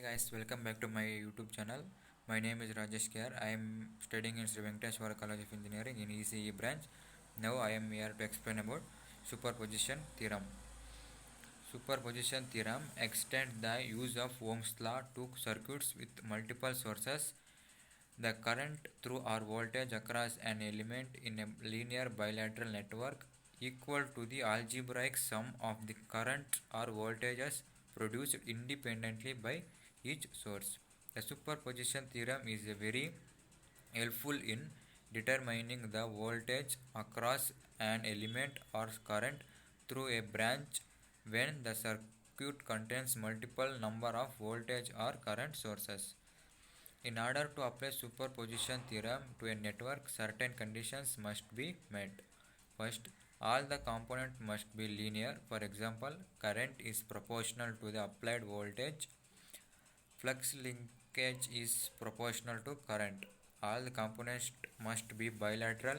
guys, welcome back to my YouTube channel. My name is Rajesh Kr. I am studying in Sri Venkateswara College of Engineering in ECE branch. Now I am here to explain about superposition theorem. Superposition theorem extends the use of Ohm's law to circuits with multiple sources. The current through or voltage across an element in a linear bilateral network equal to the algebraic sum of the current or voltages produced independently by each source. The superposition theorem is very helpful in determining the voltage across an element or current through a branch when the circuit contains multiple number of voltage or current sources. In order to apply superposition theorem to a network, certain conditions must be met. First, all the components must be linear. For example, current is proportional to the applied voltage. Flux linkage is proportional to current. All the components must be bilateral,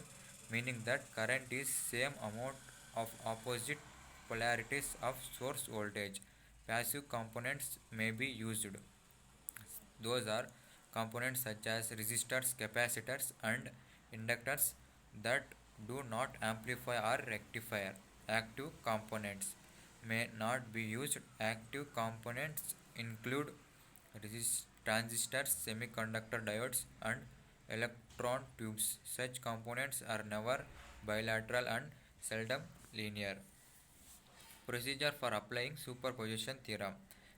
meaning that current is same amount of opposite polarities of source voltage. Passive components may be used. Those are components such as resistors, capacitors, and inductors that do not amplify or rectify. Active components may not be used. Active components include transistors, semiconductor diodes, and electron tubes. Such components are never bilateral and seldom linear. Procedure for applying superposition theorem.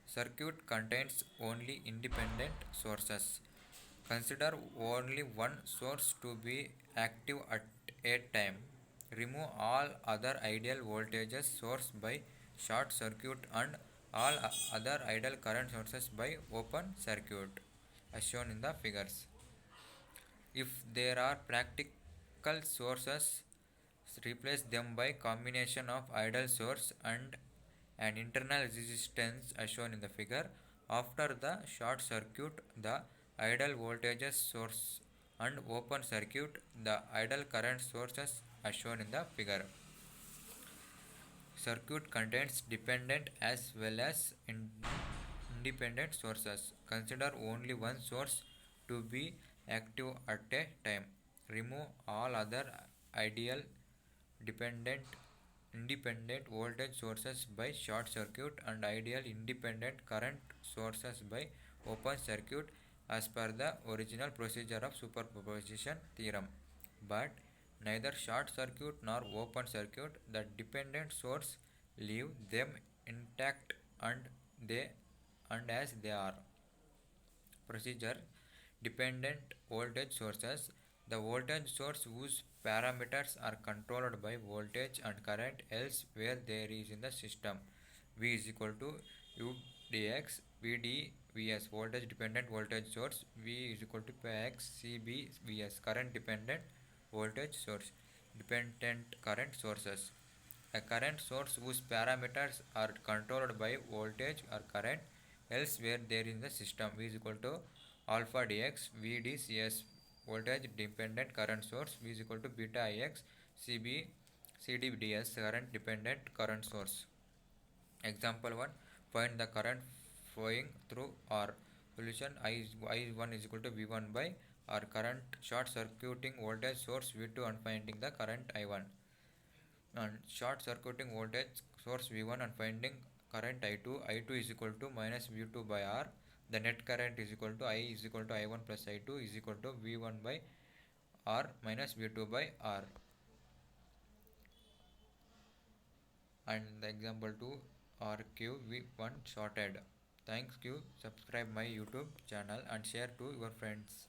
Circuit contains only independent sources. Consider only one source to be active at a time. Remove all other ideal voltages source by short circuit and all other ideal current sources by open circuit as shown in the figures. If there are practical sources, replace them by combination of ideal source and an internal resistance as shown in the figure. After the short circuit, the ideal voltages source and open circuit the ideal current sources as shown in the figure. Circuit contains dependent as well as independent sources. Consider only one source to be active at a time. Remove all other ideal dependent independent voltage sources by short circuit and ideal independent current sources by open circuit as per the original procedure of superposition theorem. But neither short circuit nor open circuit, the dependent source leave them intact and as they are. Procedure. Dependent voltage sources. The voltage source whose parameters are controlled by voltage and current else where there is in the system. V is equal to U dx, VD Vs voltage dependent voltage source, V is equal to Px CB Vs current dependent voltage source. Dependent current sources. A current source whose parameters are controlled by voltage or current elsewhere there in the system. V is equal to alpha dx VDCS voltage dependent current source. V is equal to beta Ix CB CDDS current dependent current source. Example 1. Find the current flowing through R. Solution. I1 is equal to V1 by R. Current short circuiting voltage source V2 and finding the current I1. And short circuiting voltage source V1 and finding current I2. I2 is equal to minus V2 by R. The net current is equal to I is equal to I1 plus I2 is equal to V1 by R minus V2 by R. And the example 2 RQ V1 shorted. Thanks you. Subscribe my YouTube channel and share to your friends.